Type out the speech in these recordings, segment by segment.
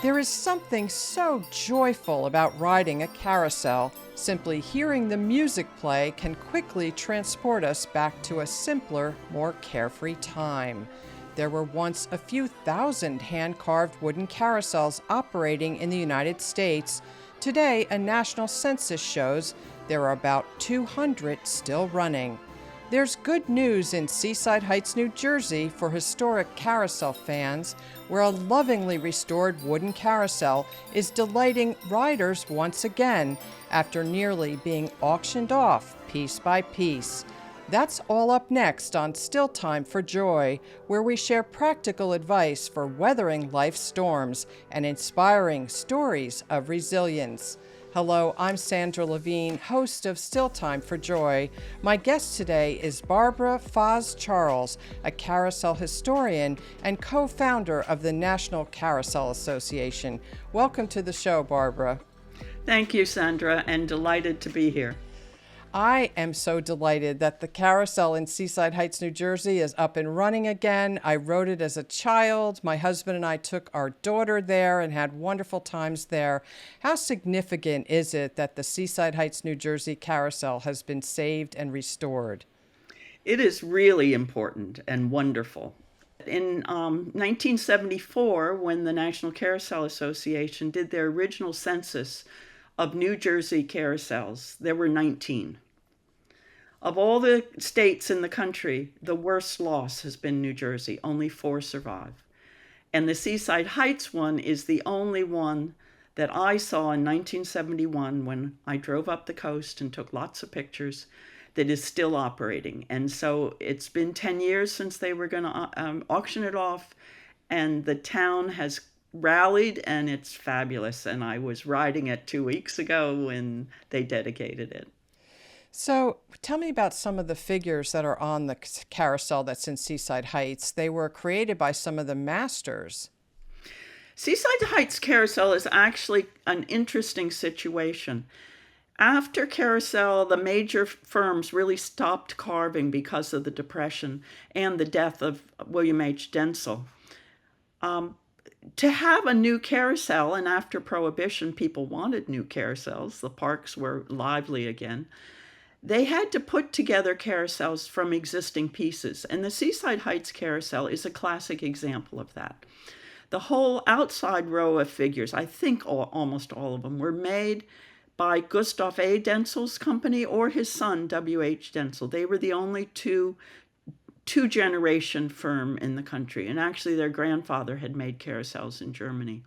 There is something so joyful about riding a carousel. Simply hearing the music play can quickly transport us back to a simpler, more carefree time. There were once a few thousand hand-carved wooden carousels operating in the United States. Today, a national census shows there are about 200 still running. There's good news in Seaside Heights, New Jersey for historic carousel fans, where a lovingly restored wooden carousel is delighting riders once again after nearly being auctioned off piece by piece. That's all up next on Still Time for Joy, where we share practical advice for weathering life's storms and inspiring stories of resilience. Hello, I'm Sandra Levine, host of Still Time for Joy. My guest today is Barbara Fahs Charles, a carousel historian and co-founder of the National Carousel Association. Welcome to the show, Barbara. Thank you, Sandra, and delighted to be here. I am so delighted that the carousel in Seaside Heights, New Jersey is up and running again. I rode it as a child. My husband and I took our daughter there and had wonderful times there. How significant is it that the Seaside Heights, New Jersey carousel has been saved and restored? It is really important and wonderful. In 1974, when the National Carousel Association did their original census of New Jersey carousels, there were 19. Of all the states in the country, the worst loss has been New Jersey. Only 4 survive. And the Seaside Heights one is the only one that I saw in 1971 when I drove up the coast and took lots of pictures that is still operating. And so it's been 10 years since they were going to auction it off, and the town has rallied, and it's fabulous. And I was riding it 2 weeks ago when they dedicated it. So tell me about some of the figures that are on the carousel that's in Seaside Heights. They were created by some of the masters. Seaside Heights Carousel is actually an interesting situation. After Carousel, the major firms really stopped carving because of the Depression and the death of William H. Dentzel. To have a new carousel, and after Prohibition, people wanted new carousels. The parks were lively again. They had to put together carousels from existing pieces, and the Seaside Heights Carousel is a classic example of that. The whole outside row of figures, I think almost all of them, were made by Gustav A. Dentzel's company or his son, W.H. Dentzel. They were the only two-generation firm in the country, and actually their grandfather had made carousels in Germany.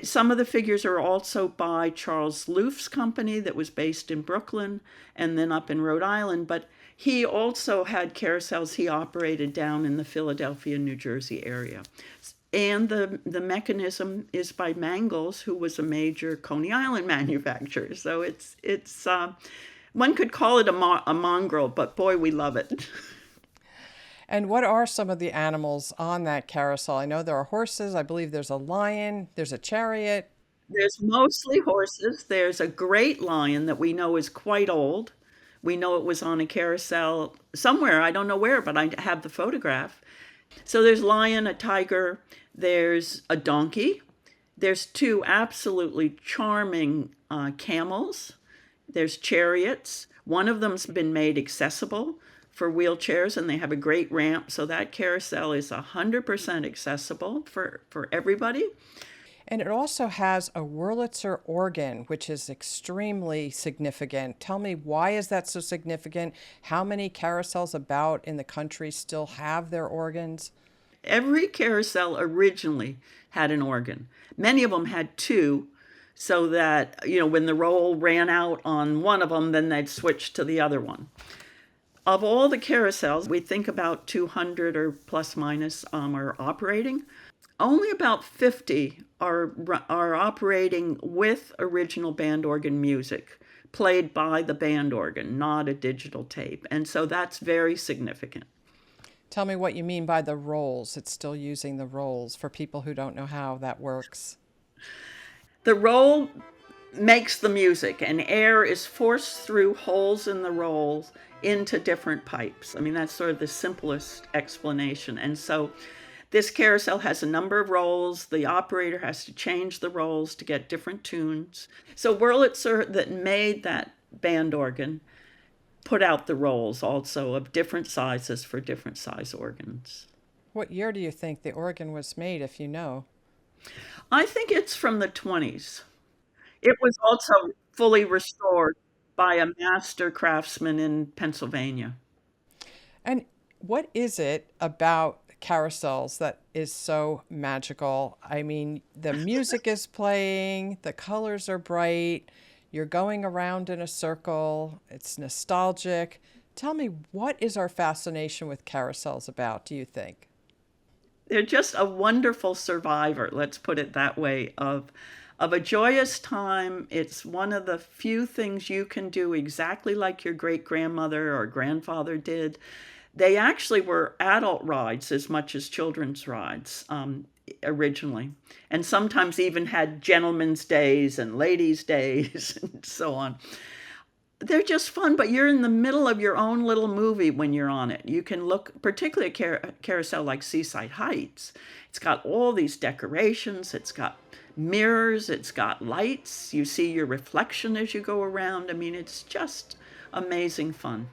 Some of the figures are also by Charles Looff's company that was based in Brooklyn and then up in Rhode Island, but he also had carousels he operated down in the Philadelphia, New Jersey area. And the mechanism is by Mangles, who was a major Coney Island manufacturer. So it's one could call it a mongrel, but boy, we love it. And what are some of the animals on that carousel? I know there are horses. I believe there's a lion. There's a chariot. There's mostly horses. There's a great lion that we know is quite old. We know it was on a carousel somewhere. I don't know where, but I have the photograph. So there's lion, a tiger. There's a donkey. There's 2 absolutely charming camels. There's chariots. One of them's been made accessible for wheelchairs, and they have a great ramp, so that carousel is 100% accessible for everybody. And it also has a Wurlitzer organ, which is extremely significant. Tell me, why is that so significant? How many carousels about in the country still have their organs? Every carousel originally had an organ. Many of them had 2, so that, when the roll ran out on one of them, then they'd switch to the other one. Of all the carousels, we think about 200 or plus minus are operating. Only about 50 are operating with original band organ music, played by the band organ, not a digital tape. And so that's very significant. Tell me what you mean by the rolls. It's still using the rolls for people who don't know how that works. The roll makes the music, and air is forced through holes in the rolls into different pipes. I mean, that's sort of the simplest explanation. And so This carousel has a number of rolls. The operator has to change the rolls to get different tunes. So Wurlitzer, that made that band organ, put out the rolls also of different sizes for different size organs. What year do you think the organ was made, if you know? I think it's from the 20s. It was also fully restored by a master craftsman in Pennsylvania. And what is it about carousels that is so magical? I mean, the music is playing, the colors are bright, you're going around in a circle, it's nostalgic. Tell me, what is our fascination with carousels about, do you think? They're just a wonderful survivor, let's put it that way, of a joyous time. It's one of the few things you can do exactly like your great grandmother or grandfather did. They actually were adult rides as much as children's rides originally, and sometimes even had gentlemen's days and ladies' days and so on. They're just fun, but you're in the middle of your own little movie when you're on it. You can look, particularly a carousel like Seaside Heights. It's got all these decorations, it's got mirrors, it's got lights. You see your reflection as you go around. I mean, it's just amazing fun.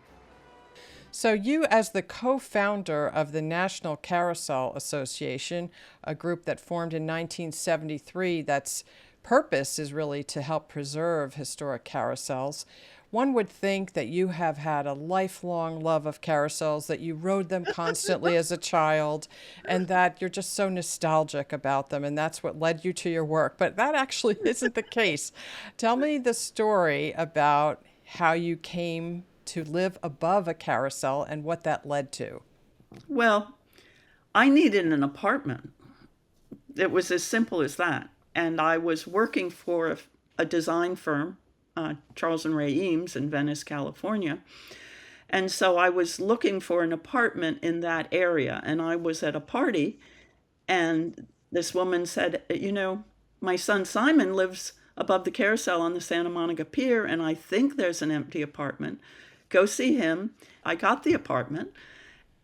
So, you, as the co founder of the National Carousel Association, a group that formed in 1973, that's purpose is really to help preserve historic carousels. One would think that you have had a lifelong love of carousels, that you rode them constantly as a child, and that you're just so nostalgic about them, and that's what led you to your work. But that actually isn't the case. Tell me the story about how you came to live above a carousel and what that led to. Well, I needed an apartment. It was as simple as that. And I was working for a design firm, Charles and Ray Eames in Venice, California. And so I was looking for an apartment in that area. And I was at a party, and this woman said, "You know, my son Simon lives above the carousel on the Santa Monica Pier, and I think there's an empty apartment. Go see him." I got the apartment,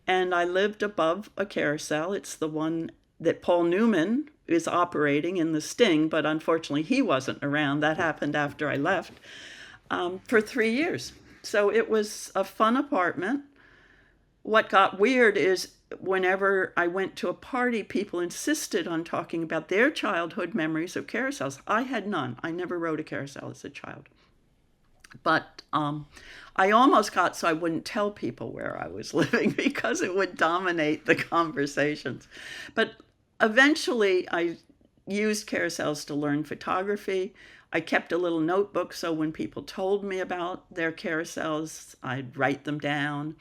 and I lived above a carousel. It's the one that Paul Newman is operating in the Sting, but unfortunately he wasn't around. That happened after I left, for 3 years. So it was a fun apartment. What got weird is whenever I went to a party, people insisted on talking about their childhood memories of carousels. I had none. I never rode a carousel as a child. But I almost got so I wouldn't tell people where I was living because it would dominate the conversations. But eventually, I used carousels to learn photography. I kept a little notebook so when people told me about their carousels, I'd write them down.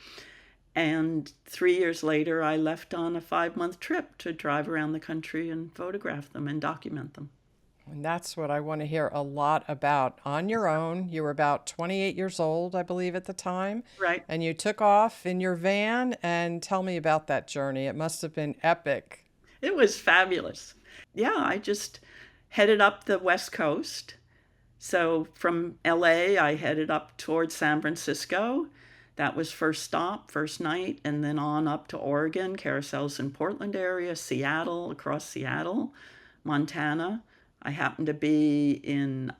And 3 years later, I left on a 5-month trip to drive around the country and photograph them and document them. And that's what I want to hear a lot about. On your own, you were about 28 years old, I believe, at the time. Right. And you took off in your van, and tell me about that journey. It must have been epic. It was fabulous. Yeah, I just headed up the West Coast. So from LA, I headed up towards San Francisco. That was first stop, first night, and then on up to Oregon, carousels in Portland area, Seattle, across Seattle, Montana. I happened to be in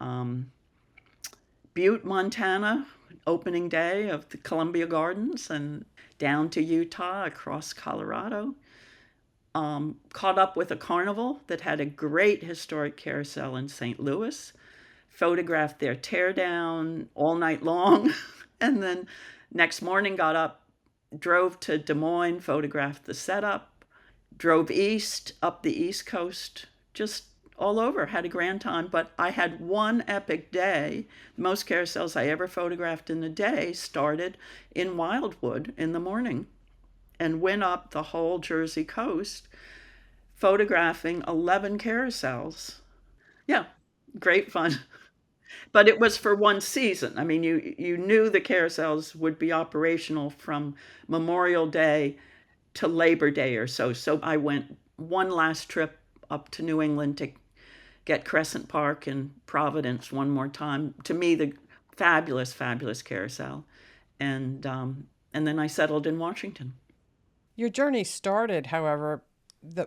Butte, Montana, opening day of the Columbia Gardens, and down to Utah, across Colorado. Caught up with a carnival that had a great historic carousel in St. Louis, photographed their teardown all night long, and then next morning got up, drove to Des Moines, photographed the setup, drove east, up the East Coast, just all over, had a grand time. But I had one epic day. Most carousels I ever photographed in a day started in Wildwood in the morning and went up the whole Jersey coast photographing 11 carousels. Yeah, great fun. But it was for one season. I mean, you knew the carousels would be operational from Memorial Day to Labor Day or so. So I went one last trip up to New England to get Crescent Park and Providence one more time. To me, the fabulous, fabulous carousel. And then I settled in Washington. Your journey started, however,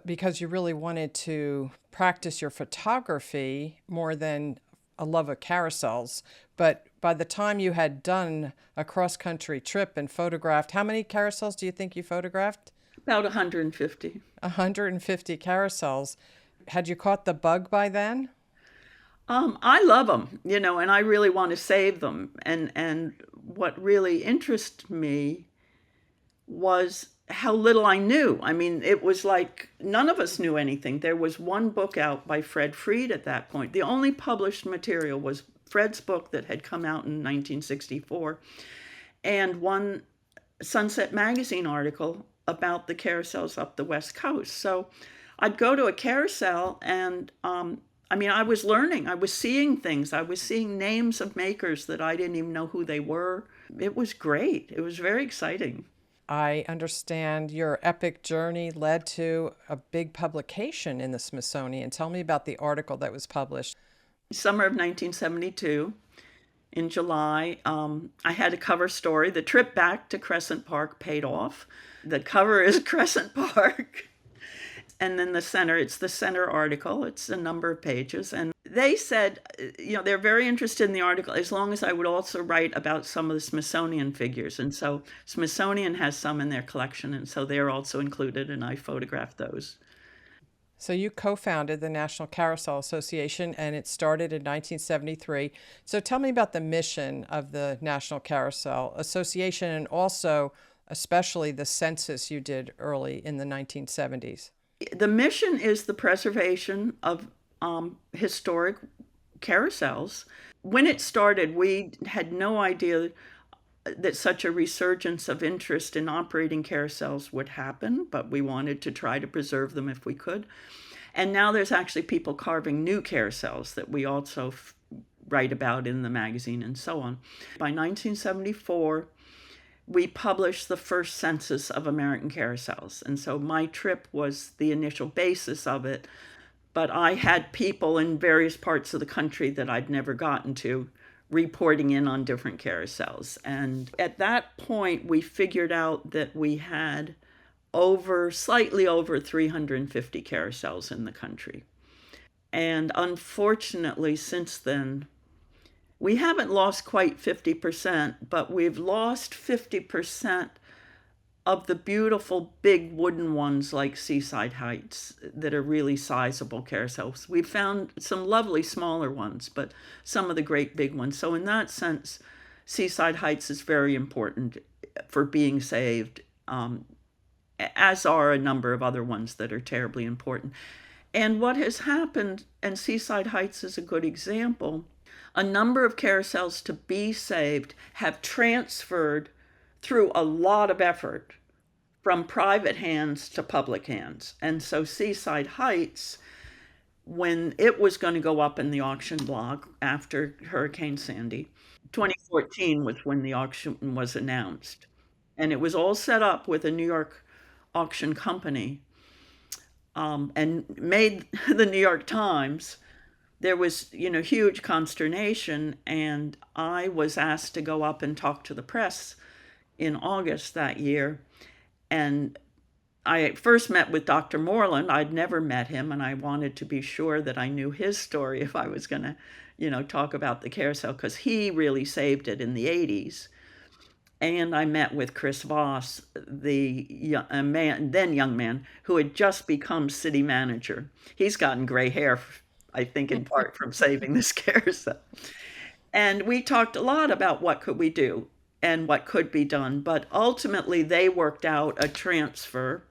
because you really wanted to practice your photography more than a love of carousels. But by the time you had done a cross-country trip and photographed, how many carousels do you think you photographed? About 150. 150 carousels. Had you caught the bug by then? I love them, and I really want to save them. And what really interested me was how little I knew. I mean, it was like none of us knew anything. There was one book out by Fred Freed at that point. The only published material was Fred's book that had come out in 1964, and one Sunset Magazine article about the carousels up the West Coast. So I'd go to a carousel and I was learning. I was seeing things. I was seeing names of makers that I didn't even know who they were. It was great. It was very exciting. I understand your epic journey led to a big publication in the Smithsonian. Tell me about the article that was published. Summer of 1972, in July, I had a cover story. The trip back to Crescent Park paid off. The cover is Crescent Park. And then it's the center article. It's a number of pages. And they said, they're very interested in the article as long as I would also write about some of the Smithsonian figures. And so Smithsonian has some in their collection, and so they're also included, and I photographed those. So you co-founded the National Carousel Association, and it started in 1973. So tell me about the mission of the National Carousel Association, and also especially the census you did early in the 1970s. The mission is the preservation of historic carousels. When it started, we had no idea that such a resurgence of interest in operating carousels would happen, but we wanted to try to preserve them if we could. And now there's actually people carving new carousels that we also write about in the magazine and so on. By 1974, we published the first census of American carousels. And so my trip was the initial basis of it. But I had people in various parts of the country that I'd never gotten to reporting in on different carousels. And at that point, we figured out that we had slightly over 350 carousels in the country. And unfortunately, since then, we haven't lost quite 50%, but we've lost 50% of the beautiful big wooden ones like Seaside Heights that are really sizable carousels. We've found some lovely smaller ones, but some of the great big ones. So in that sense, Seaside Heights is very important for being saved, as are a number of other ones that are terribly important. And what has happened, and Seaside Heights is a good example, a number of carousels to be saved have transferred through a lot of effort from private hands to public hands. And so Seaside Heights, when it was going to go up in the auction block after Hurricane Sandy, 2014 was when the auction was announced. And it was all set up with a New York auction company, and made the New York Times. There was, huge consternation, and I was asked to go up and talk to the press in August that year. And I first met with Dr. Moreland. I'd never met him, and I wanted to be sure that I knew his story if I was going to, talk about the carousel, because he really saved it in the 80s. And I met with Chris Voss, the young man who had just become city manager. He's gotten gray hair, I think, in part from saving this carousel. And we talked a lot about what could we do and what could be done. But ultimately, they worked out a transfer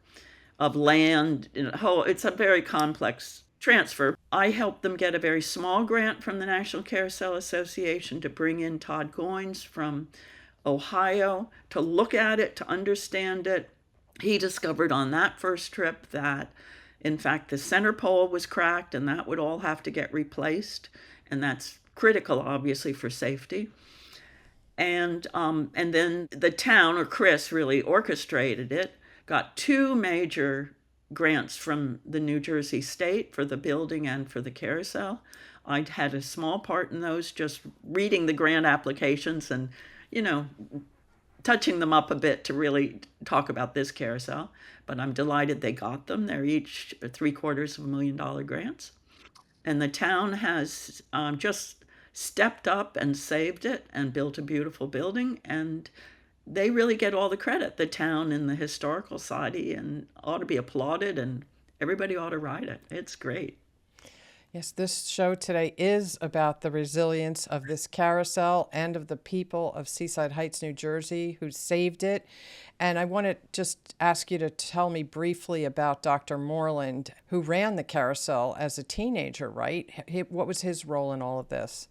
of land. It's a very complex transfer. I helped them get a very small grant from the National Carousel Association to bring in Todd Goines from Ohio to look at it, to understand it. He discovered on that first trip that, in fact, the center pole was cracked and that would all have to get replaced. And that's critical, obviously, for safety. And then the town, or Chris, really orchestrated it, got 2 major grants from the New Jersey state for the building and for the carousel. I had a small part in those, just reading the grant applications and, touching them up a bit to really talk about this carousel, but I'm delighted they got them. They're each $750,000 grants. And the town has just stepped up and saved it and built a beautiful building. And they really get all the credit, the town and the Historical Society, and ought to be applauded, and everybody ought to ride it. It's great. Yes, this show today is about the resilience of this carousel and of the people of Seaside Heights, New Jersey, who saved it. And I want to just ask you to tell me briefly about Dr. Moreland, who ran the carousel as a teenager, right? What was his role in all of this?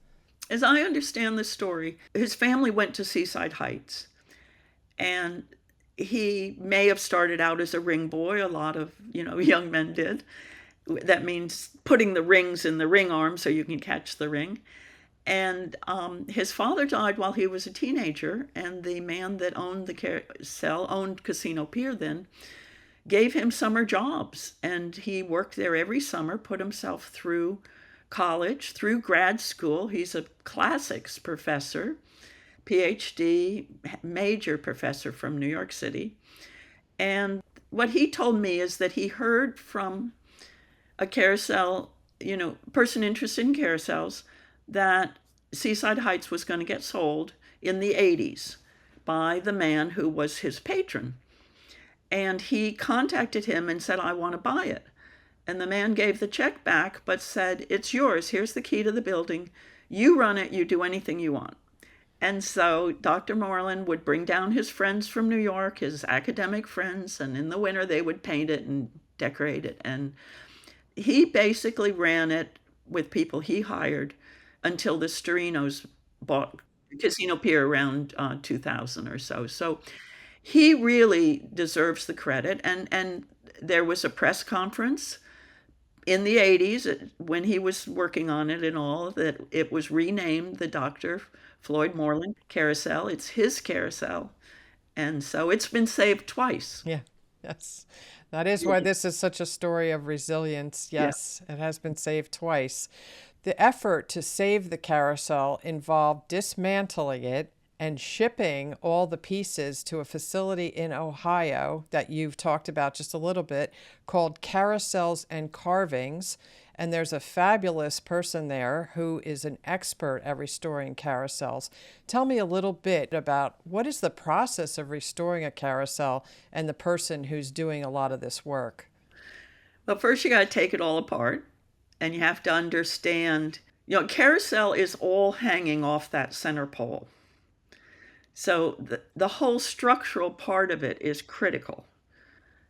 As I understand the story, his family went to Seaside Heights, and he may have started out as a ring boy. A lot of, young men did. That means putting the rings in the ring arm so you can catch the ring. And his father died while he was a teenager, and the man that owned the carousel, owned Casino Pier then, gave him summer jobs. And he worked there every summer, put himself through college, through grad school. He's a classics professor, PhD, major professor from New York City. And what he told me is that he heard from a carousel, person interested in carousels, that Seaside Heights was going to get sold in the 80s by the man who was his patron. And he contacted him and said, I want to buy it. And the man gave the check back, but said, it's yours. Here's the key to the building. You run it. You do anything you want. And so Dr. Moreland would bring down his friends from New York, his academic friends, and in the winter they would paint it and decorate it. And he basically ran it with people he hired until the Storinos bought Casino Pier around 2000 or so. So he really deserves the credit. And there was a press conference in the 80s when he was working on it and all, that it was renamed the Dr. Floyd Moreland Carousel. It's his carousel. And so it's been saved twice. Yeah, yes. That is why this is such a story of resilience. Yes, It has been saved twice. The effort to save the carousel involved dismantling it and shipping all the pieces to a facility in Ohio that you've talked about just a little bit, called Carousels and Carvings. And there's a fabulous person there who is an expert at restoring carousels. Tell me a little bit about what is the process of restoring a carousel and the person who's doing a lot of this work. Well, first you got to take it all apart, and you have to understand, carousel is all hanging off that center pole. So the whole structural part of it is critical.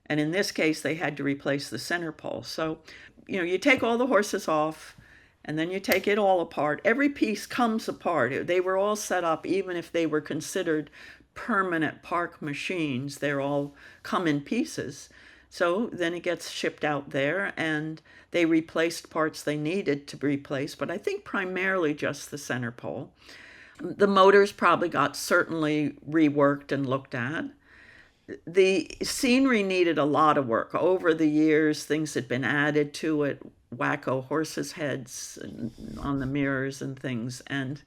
And in this case, they had to replace the center pole. So, you take all the horses off, and then you take it all apart. Every piece comes apart. They were all set up, even if they were considered permanent park machines. They're all come in pieces. So then it gets shipped out there, and they replaced parts they needed to replace, but I think primarily just the center pole. The motors probably got certainly reworked and looked at. The scenery needed a lot of work. Over the years, things had been added to it, wacko horses' heads on the mirrors and things. And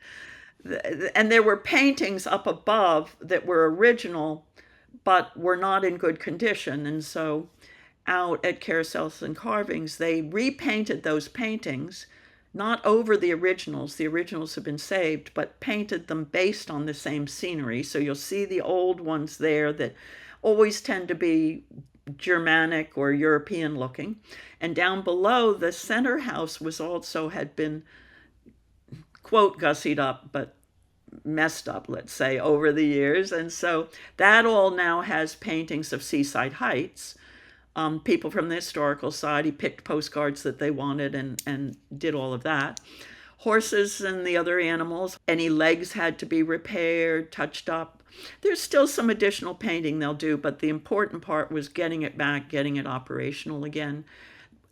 there were paintings up above that were original, but were not in good condition. And so out at Carousels and Carvings, they repainted those paintings, not over the originals. The originals have been saved, but painted them based on the same scenery. So you'll see the old ones there that always tend to be Germanic or European looking. And down below, the center house had been, quote, gussied up, but messed up, let's say, over the years. And so that all now has paintings of Seaside Heights. People from the Historical Society picked postcards that they wanted and did all of that. Horses and the other animals, any legs had to be repaired, touched up. There's still some additional painting they'll do, but the important part was getting it back, getting it operational again.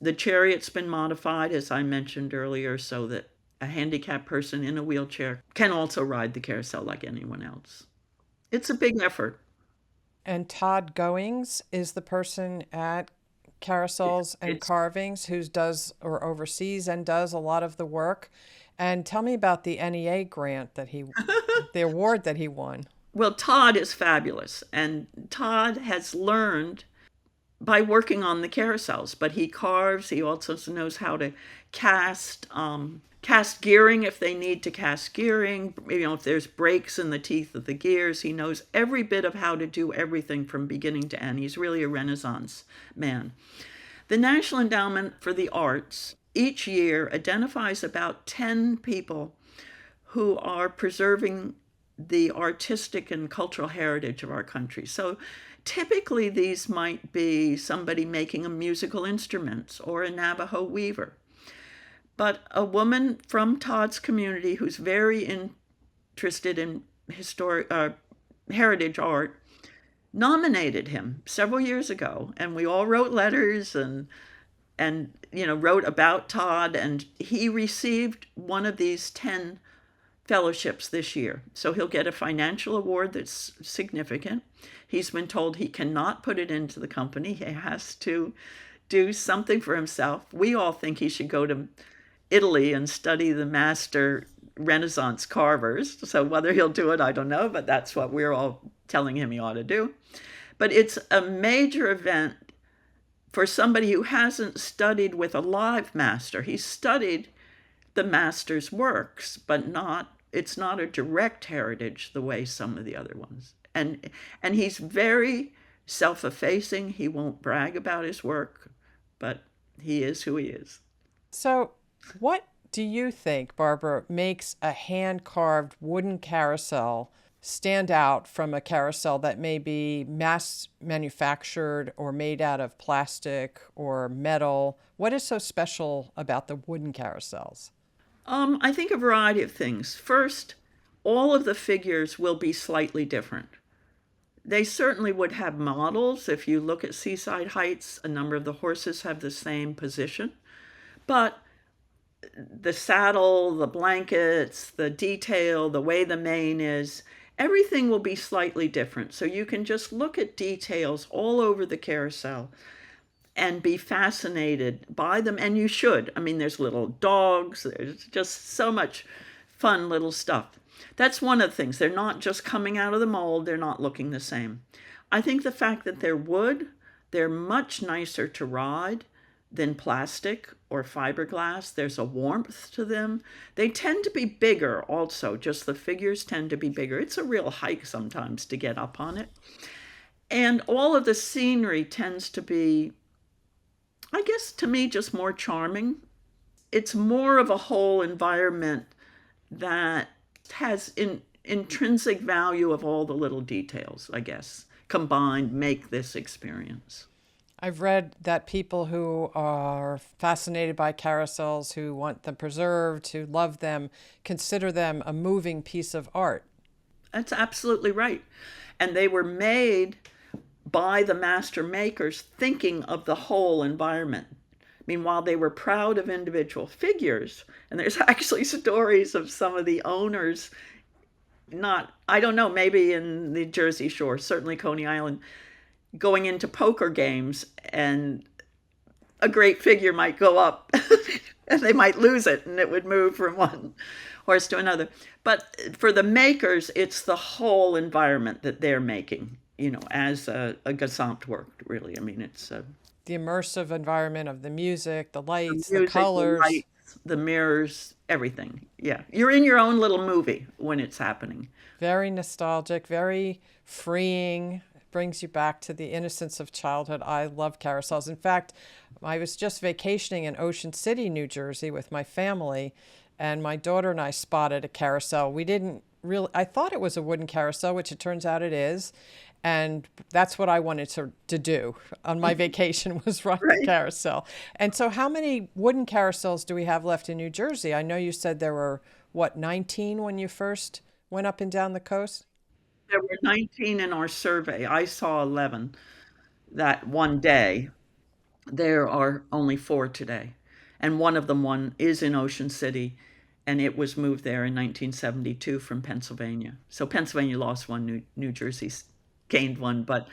The chariot's been modified, as I mentioned earlier, so that a handicapped person in a wheelchair can also ride the carousel like anyone else. It's a big effort. And Todd Goings is the person at Carousels and Carvings who does or oversees and does a lot of the work. And tell me about the NEA grant that the award that he won. Well, Todd is fabulous, and Todd has learned by working on the carousels, but he carves. He also knows how to cast gearing if they need to cast gearing. If there's breaks in the teeth of the gears, he knows every bit of how to do everything from beginning to end. He's really a Renaissance man. The National Endowment for the Arts each year identifies about 10 people who are preserving the artistic and cultural heritage of our country. So typically these might be somebody making a musical instruments or a Navajo weaver. But a woman from Todd's community who's very interested in heritage art nominated him several years ago, and we all wrote letters and wrote about Todd, and he received one of these 10 fellowships this year. So he'll get a financial award that's significant. He's been told he cannot put it into the company. He has to do something for himself. We all think he should go to Italy and study the master Renaissance carvers. So whether he'll do it, I don't know, but that's what we're all telling him he ought to do. But it's a major event for somebody who hasn't studied with a live master. He's studied the master's works, but it's not a direct heritage the way some of the other ones. And he's very self-effacing. He won't brag about his work, but he is who he is. So, what do you think, Barbara, makes a hand-carved wooden carousel stand out from a carousel that may be mass manufactured or made out of plastic or metal? What is so special about the wooden carousels? I think a variety of things. First, all of the figures will be slightly different. They certainly would have models. If you look at Seaside Heights, a number of the horses have the same position. But the saddle, the blankets, the detail, the way the mane is, everything will be slightly different. So you can just look at details all over the carousel and be fascinated by them. And you should. I mean, there's little dogs. There's just so much fun little stuff. That's one of the things. They're not just coming out of the mold. They're not looking the same. I think the fact that they're wood, they're much nicer to ride than plastic or fiberglass. There's a warmth to them. They tend to be bigger also. Just the figures tend to be bigger. It's a real hike sometimes to get up on it. And all of the scenery tends to be, I guess, to me, just more charming. It's more of a whole environment that has intrinsic value of all the little details, I guess, combined make this experience. I've read that people who are fascinated by carousels, who want them preserved, who love them, consider them a moving piece of art. That's absolutely right. And they were made by the master makers thinking of the whole environment. Meanwhile, they were proud of individual figures. And there's actually stories of some of the owners, I don't know, maybe in the Jersey Shore, certainly Coney Island, going into poker games, and a great figure might go up and they might lose it and it would move from one horse to another. But for the makers, it's the whole environment that they're making, as a Gesamtwerk, really. I mean, it's the immersive environment of the music, the lights, the music, the colors. The lights, the mirrors, everything. Yeah. You're in your own little movie when it's happening. Very nostalgic, very freeing. Brings you back to the innocence of childhood. I love carousels. In fact, I was just vacationing in Ocean City, New Jersey with my family, and my daughter and I spotted a carousel. We didn't really, I thought it was a wooden carousel, which it turns out it is. And that's what I wanted to do on my vacation, was ride the carousel. And so how many wooden carousels do we have left in New Jersey? I know you said there were, 19 when you first went up and down the coast? There were 19 in our survey. I saw 11 that one day. There are only 4 today. And one of them is in Ocean City, and it was moved there in 1972 from Pennsylvania. So Pennsylvania lost one, New Jersey gained one, but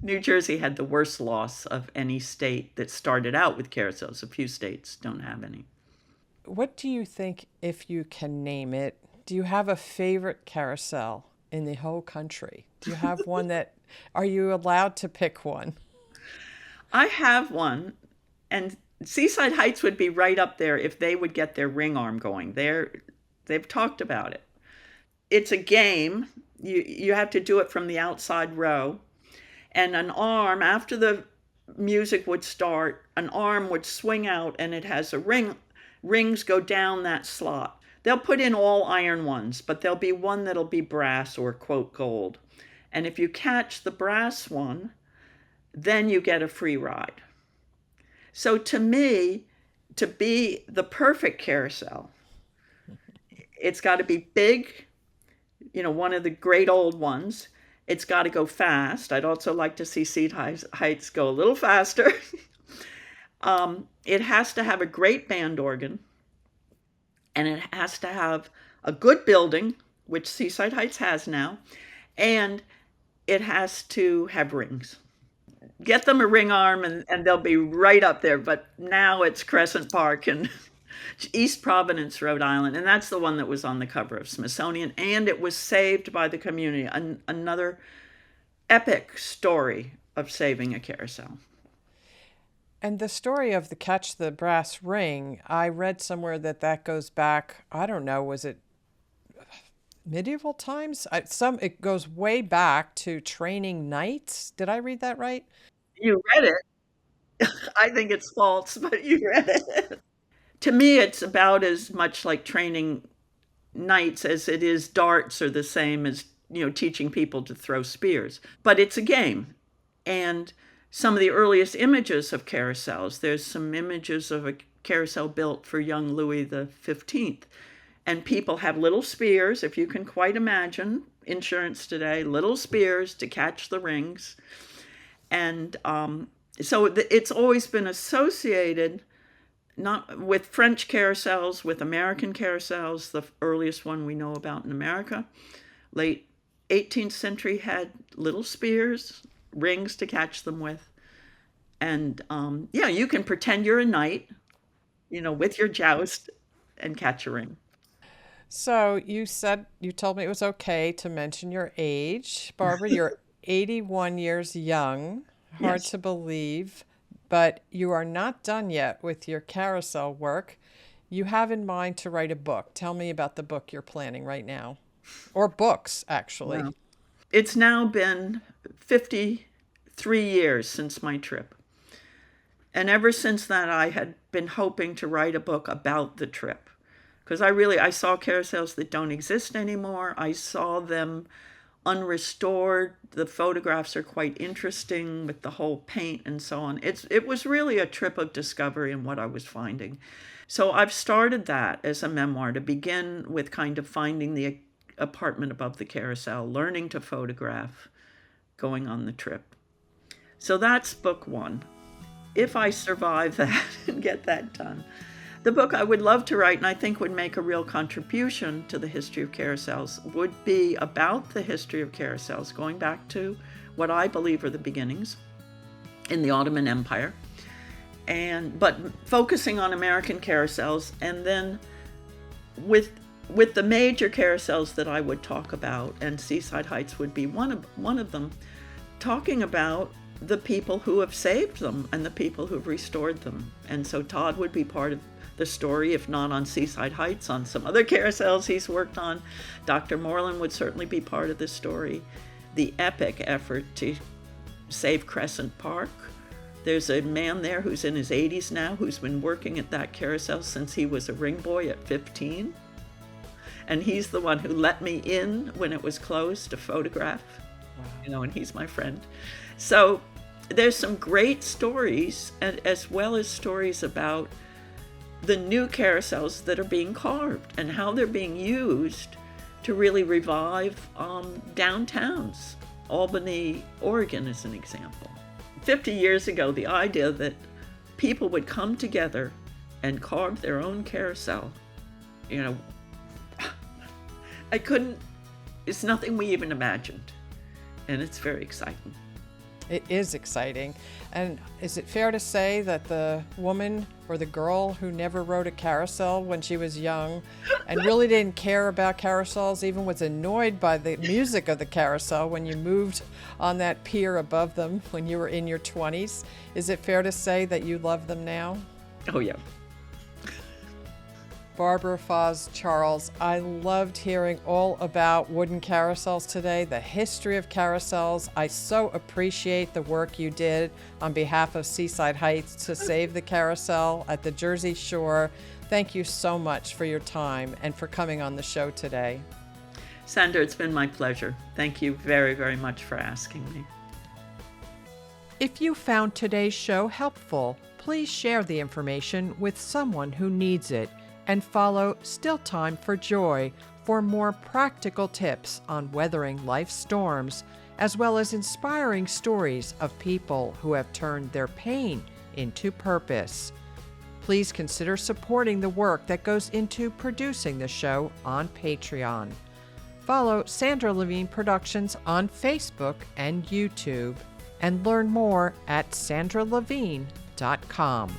New Jersey had the worst loss of any state that started out with carousels. A few states don't have any. What do you think, if you can name it, do you have a favorite carousel? in the whole country? Do you have one that, are you allowed to pick one? I have one, and Seaside Heights would be right up there if they would get their ring arm going. They've talked about it. It's a game. You have to do it from the outside row, and an arm, after the music would start, an arm would swing out, and it has a ring. Rings go down that slot. They'll put in all iron ones, but there'll be one that'll be brass or quote gold. And if you catch the brass one, then you get a free ride. So to me, to be the perfect carousel, it's got to be big, one of the great old ones. It's got to go fast. I'd also like to see Seaside Heights go a little faster. It has to have a great band organ, and it has to have a good building, which Seaside Heights has now, and it has to have rings. Get them a ring arm and they'll be right up there, but now it's Crescent Park in East Providence, Rhode Island, and that's the one that was on the cover of Smithsonian, and it was saved by the community. Another epic story of saving a carousel. And the story of the Catch the Brass Ring, I read somewhere that goes back, I don't know, was it medieval times? It goes way back to training knights. Did I read that right? You read it. I think it's false, but you read it. To me, it's about as much like training knights as it is darts, or the same as, teaching people to throw spears. But it's a game. And some of the earliest images of carousels, there's some images of a carousel built for young Louis XV. And people have little spears, if you can quite imagine, insurance today, little spears to catch the rings. And so it's always been associated not with French carousels, with American carousels. The earliest one we know about in America, late 18th century, had little spears, rings to catch them with. And you can pretend you're a knight, with your joust and catch a ring. So you told me it was okay to mention your age. Barbara, you're 81 years young. Hard Yes. to believe, but you are not done yet with your carousel work. You have in mind to write a book. Tell me about the book you're planning right now, or books, actually. Wow. It's now been 53 years since my trip. And ever since that, I had been hoping to write a book about the trip. Because I saw carousels that don't exist anymore. I saw them unrestored. The photographs are quite interesting with the whole paint and so on. It was really a trip of discovery in what I was finding. So I've started that as a memoir, to begin with kind of finding the apartment above the carousel, learning to photograph, going on the trip. So that's book one. If I survive that and get that done. The book I would love to write, and I think would make a real contribution to the history of carousels, would be about the history of carousels, going back to what I believe are the beginnings in the Ottoman Empire, but focusing on American carousels, and then with the major carousels that I would talk about, and Seaside Heights would be one of them, talking about the people who have saved them and the people who have restored them. And so Todd would be part of the story, if not on Seaside Heights, on some other carousels he's worked on. Dr. Moreland would certainly be part of the story. The epic effort to save Crescent Park. There's a man there who's in his 80s now, who's been working at that carousel since he was a ring boy at 15. And he's the one who let me in when it was closed to photograph. Wow. And he's my friend. So there's some great stories, and as well as stories about the new carousels that are being carved and how they're being used to really revive downtowns. Albany, Oregon is an example. 50 years ago, the idea that people would come together and carve their own carousel, it's nothing we even imagined. And it's very exciting. It is exciting. And is it fair to say that the woman or the girl who never rode a carousel when she was young and really didn't care about carousels, even was annoyed by the music of the carousel when you moved on that pier above them when you were in your 20s, is it fair to say that you love them now? Oh, yeah. Barbara Fahs Charles, I loved hearing all about wooden carousels today, the history of carousels. I so appreciate the work you did on behalf of Seaside Heights to save the carousel at the Jersey Shore. Thank you so much for your time and for coming on the show today. Sandra, it's been my pleasure. Thank you very, very much for asking me. If you found today's show helpful, please share the information with someone who needs it. And follow Still Time for Joy for more practical tips on weathering life's storms, as well as inspiring stories of people who have turned their pain into purpose. Please consider supporting the work that goes into producing the show on Patreon. Follow Sandra Levine Productions on Facebook and YouTube, and learn more at sandralevine.com.